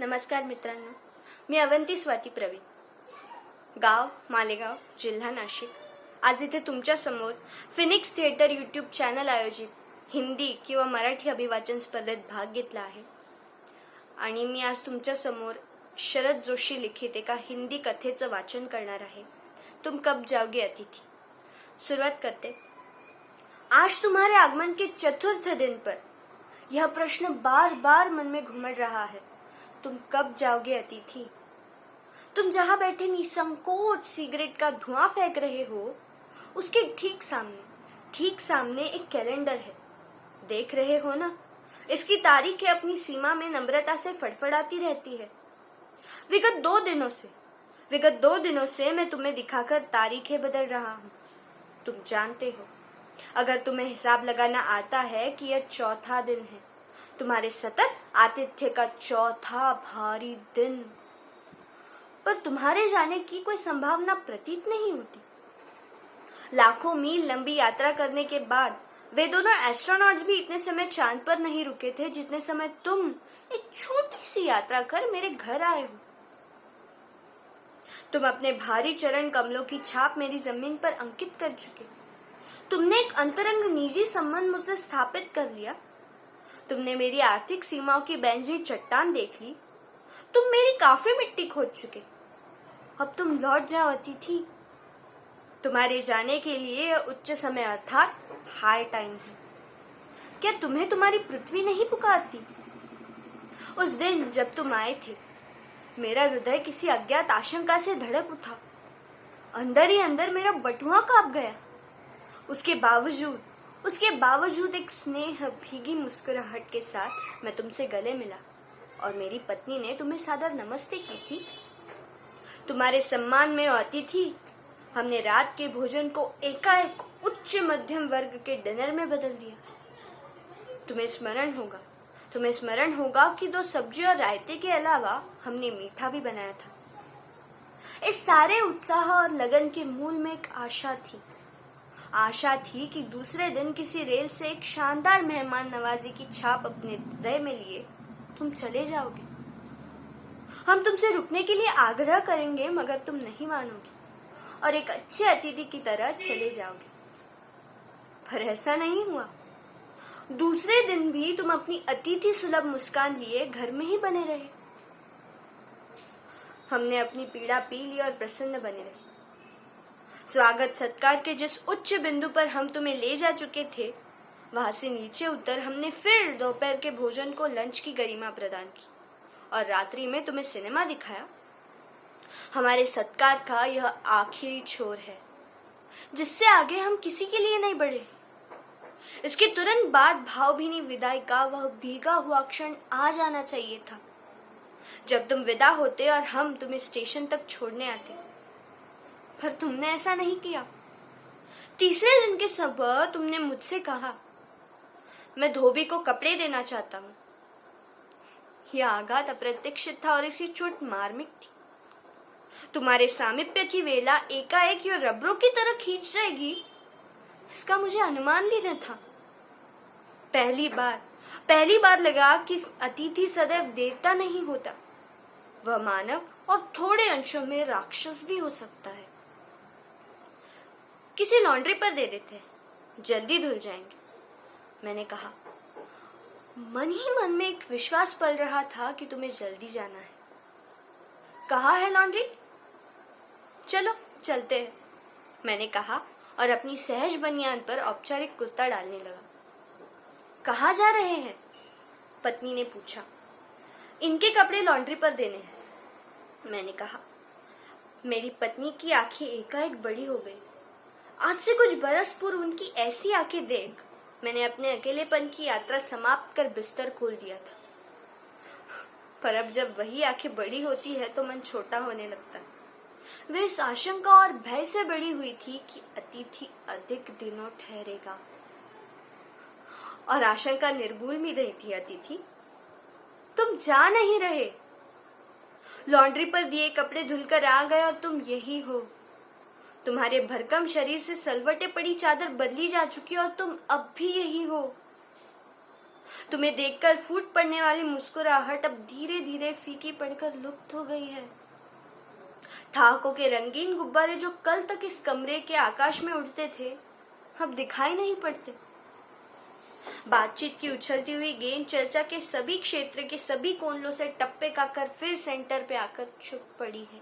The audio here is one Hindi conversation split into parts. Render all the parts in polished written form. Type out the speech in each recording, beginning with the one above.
नमस्कार मित्रांनो, मी अवंती स्वाती प्रवीण, गाव मालेगाव, जिल्हा नाशिक. आज इथे तुमच्या समोर फिनिक्स थिएटर यूट्यूब चॅनल आयोजित हिंदी किंवा मराठी अभिवाचन स्पर्धेत भाग घेतला आहे. आणि मी आज तुमच्या समोर शरद जोशी लिखित एका हिंदी कथेचं वाचन करणार आहे. तुम कब जाओगे अतिथि. शुरुआत करते. आज तुम्हारे आगमन के चतुर्थ दिन पर यह प्रश्न बार बार मन में घूमड़ रहा है. तुम कब जाओगे अतिथि. तुम जहां बैठे निसंकोच सिगरेट का धुआं फेंक रहे हो, उसके ठीक सामने एक कैलेंडर है. देख रहे हो ना, इसकी तारीखें अपनी सीमा में नम्रता से फड़फड़ाती रहती है. विगत दो दिनों से मैं तुम्हें दिखाकर तारीखें बदल रहा हूं. तुम जानते हो, अगर तुम्हें हिसाब लगाना आता है कि यह चौथा दिन है, तुम्हारे सतत आतिथ्य का चौथा भारी दिन, पर तुम्हारे जाने की कोई संभावना प्रतीत नहीं होती. लाखों मील लंबी यात्रा करने के बाद वे दोनों एस्ट्रोनॉट्स भी इतने समय चांद पर नहीं रुके थे जितने समय तुम एक छोटी सी यात्रा कर मेरे घर आए हो. तुम अपने भारी चरण कमलों की छाप मेरी जमीन पर अंकित कर चुके. तुमने एक अंतरंग निजी संबंध मुझसे स्थापित कर लिया. तुमने मेरी आर्थिक सीमाओं की बैंजनी चट्टान देख ली. तुम मेरी काफी मिट्टी खोद चुके. अब तुम लौट जाओ अतिथि. तुम्हारे जाने के लिए उच्च समय अर्थात हाई टाइम है. क्या तुम्हें तुम्हारी पृथ्वी नहीं पुकारती. उस दिन जब तुम आए थे, मेरा हृदय किसी अज्ञात आशंका से धड़क उठा. अंदर ही अंदर मेरा बटुआ कांप गया. उसके बावजूद एक स्नेह भीगी मुस्कुराहट के साथ मैं तुमसे गले मिला और मेरी पत्नी ने तुम्हें सादर नमस्ते की थी. तुम्हारे सम्मान में अतिथि, हमने रात के भोजन को एकाएक उच्च मध्यम वर्ग के डिनर में बदल दिया. तुम्हें स्मरण होगा कि 2 सब्जी और रायते के अलावा हमने मीठा भी बनाया था. इस सारे उत्साह और लगन के मूल में एक आशा थी कि दूसरे दिन किसी रेल से एक शानदार मेहमान नवाजी की छाप अपने हृदय में लिए तुम चले जाओगे. हम तुमसे रुकने के लिए आग्रह करेंगे, मगर तुम नहीं मानोगे और एक अच्छे अतिथि की तरह चले जाओगे. पर ऐसा नहीं हुआ. दूसरे दिन भी तुम अपनी अतिथि सुलभ मुस्कान लिए घर में ही बने रहे. हमने अपनी पीड़ा पी ली और प्रसन्न बने रहे. स्वागत सत्कार के जिस उच्च बिंदु पर हम तुम्हें ले जा चुके थे, वहां से नीचे उतर हमने फिर दोपहर के भोजन को लंच की गरिमा प्रदान की और रात्रि में तुम्हें सिनेमा दिखाया. हमारे सत्कार का यह आखिरी छोर है, जिससे आगे हम किसी के लिए नहीं बढ़े. इसके तुरंत बाद भावभीनी विदाई का वह भीगा हुआ क्षण आ जाना चाहिए था, जब तुम विदा होते और हम तुम्हें स्टेशन तक छोड़ने आते. पर तुमने ऐसा नहीं किया. तीसरे दिन के सुबह तुमने मुझसे कहा, मैं धोबी को कपड़े देना चाहता हूं. यह आघात अप्रत्याशित था और इसकी चोट मार्मिक थी. तुम्हारे सामीप्य की वेला एकाएक यो रबरों की तरह खींच जाएगी, इसका मुझे अनुमान भी न था. पहली बार लगा कि अतिथि सदैव देवता नहीं होता, वह मानव और थोड़े अंशों में राक्षस भी हो सकता है. किसी लॉन्ड्री पर दे देते हैं, जल्दी धुल जाएंगे, मैंने कहा. मन ही मन में एक विश्वास पल रहा था कि तुम्हें जल्दी जाना है. कहाँ है लॉन्ड्री. चलो चलते हैं, मैंने कहा और अपनी सहज बनियान पर औपचारिक कुर्ता डालने लगा. कहाँ जा रहे हैं, पत्नी ने पूछा. इनके कपड़े लॉन्ड्री पर देने हैं, मैंने कहा. मेरी पत्नी की आंखें एकाएक बड़ी हो गई. आज से कुछ बरस पूर्व उनकी ऐसी आंखें देख मैंने अपने अकेलेपन की यात्रा समाप्त कर बिस्तर खोल दिया था. पर अब जब वही आंखें बड़ी होती है तो मन छोटा होने लगता है. वे इस आशंका और भय से बड़ी हुई थी कि अतिथि अधिक दिनों ठहरेगा, और आशंका निर्भूल भी रही थी. अतिथि, तुम जा नहीं रहे. लॉन्ड्री पर दिए कपड़े धुलकर आ गए और तुम यही हो. तुम्हारे भरकम शरीर से सलवटे पड़ी चादर बदली जा चुकी और तुम अब भी यही हो. तुम्हें देखकर फूट पड़ने वाली मुस्कुराहट अब धीरे धीरे फीकी पड़कर लुप्त हो गई है। ठहाकों के रंगीन गुब्बारे जो कल तक इस कमरे के आकाश में उड़ते थे, अब दिखाई नहीं पड़ते। बातचीत की उछलती हुई गेंद चर्चा के सभी क्षेत्र के सभी कोनों से टप्पे खाकर फिर सेंटर पे आकर चुप पड़ी है।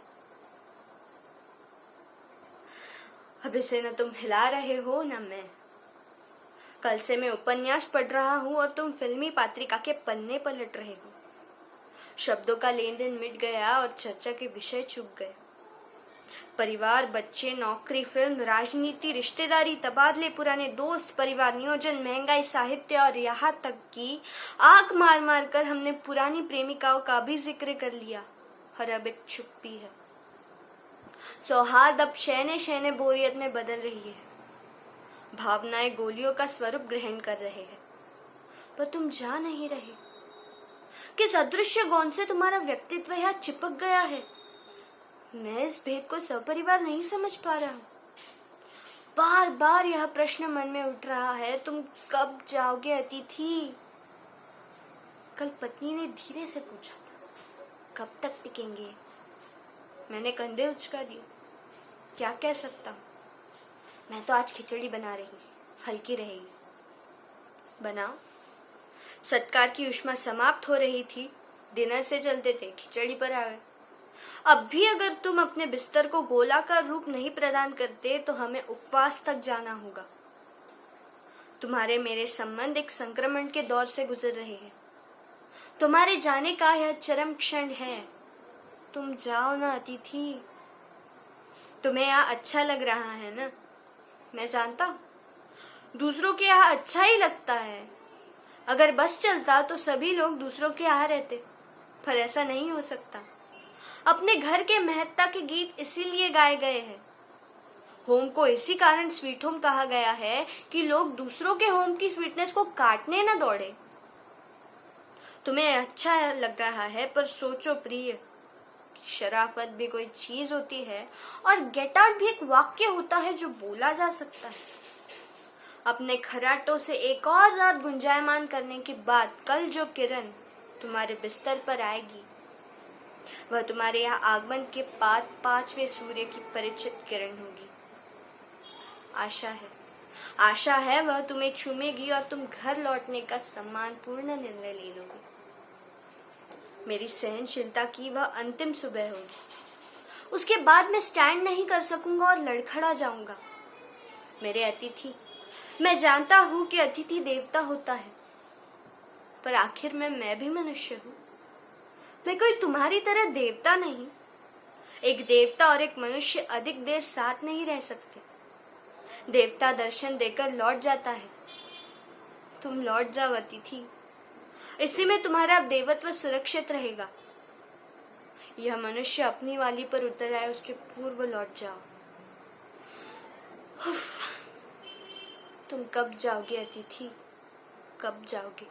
अब इसे न तुम हिला रहे हो न मैं। कल से मैं उपन्यास पढ़ रहा हूं और तुम फिल्मी पत्रिका के पन्ने पलट रहे हो। शब्दों का लेन देन मिट गया और चर्चा के विषय चुप गए। परिवार, बच्चे, नौकरी, फिल्म, राजनीति, रिश्तेदारी, तबादले, पुराने दोस्त, परिवार नियोजन, महंगाई, साहित्य और यहाँ तक कि आंख मार मार कर हमने पुरानी प्रेमिकाओं का भी जिक्र कर लिया। और अब एक चुप्पी है। सौहार्द अब शैने शैने बोरियत में बदल रही है। भावनाएं गोलियों का स्वरूप ग्रहण कर रहे हैं, पर तुम जा नहीं रहे। किस अदृश्य गोंद से तुम्हारा व्यक्तित्व यहाँ चिपक गया है? मैं इस भेद को सपरिवार नहीं समझ पा रहा हूँ। बार बार यह प्रश्न मन में उठ रहा है, तुम कब जाओगे अतिथि? कल पत्नी ने धीरे से पूछा था, कब तक टिकेंगे? मैंने कंधे उचका दिए। क्या कह सकता हूँ? मैं तो आज खिचड़ी बना रही, हल्की रहेगी। बनाओ। सत्कार की उष्मा समाप्त हो रही थी। डिनर से चलते थे, खिचड़ी पर आ गए। अब भी अगर तुम अपने बिस्तर को गोलाकार रूप नहीं प्रदान करते तो हमें उपवास तक जाना होगा। तुम्हारे मेरे संबंध एक संक्रमण के दौर से गुजर रहे हैं। तुम्हारे जाने का यह चरम क्षण है। तुम जाओ ना अतिथि। तुम्हें यहाँ अच्छा लग रहा है ना? मैं जानता हूँ दूसरों के यहाँ अच्छा ही लगता है। अगर बस चलता तो सभी लोग दूसरों के यहाँ रहते, पर ऐसा नहीं हो सकता। अपने घर के महत्ता के गीत इसीलिए गाए गए हैं। होम को इसी कारण स्वीट होम कहा गया है कि लोग दूसरों के होम की स्वीटनेस को काटने न दौड़े। तुम्हें अच्छा लग रहा है, पर सोचो प्रिय, शराफत भी कोई चीज होती है और गेट आउट भी एक वाक्य होता है जो बोला जा सकता है। अपने खराटों से एक और रात गुंजायमान करने के बाद कल जो किरण तुम्हारे बिस्तर पर आएगी, वह तुम्हारे यहाँ आगमन के बाद 5वें सूर्य की परिचित किरण होगी। आशा है वह तुम्हें चूमेगी और तुम घर लौटने का सम्मानपूर्ण निर्णय ले लोगे। मेरी सहनशीलता की वह अंतिम सुबह होगी। उसके बाद मैं स्टैंड नहीं कर सकूंगा और लड़खड़ा जाऊंगा। मेरे अतिथि, मैं जानता हूं कि अतिथि देवता होता है, पर आखिर में मैं भी मनुष्य हूं। मैं कोई तुम्हारी तरह देवता नहीं। एक देवता और एक मनुष्य अधिक देर साथ नहीं रह सकते। देवता दर्शन देकर लौट जाता है। तुम लौट जाओ अतिथि। इसी में तुम्हारा देवत्व सुरक्षित रहेगा। यह मनुष्य अपनी वाली पर उतर आए उसके पूर्व लौट जाओ। तुम कब जाओगे अतिथि? कब जाओगे?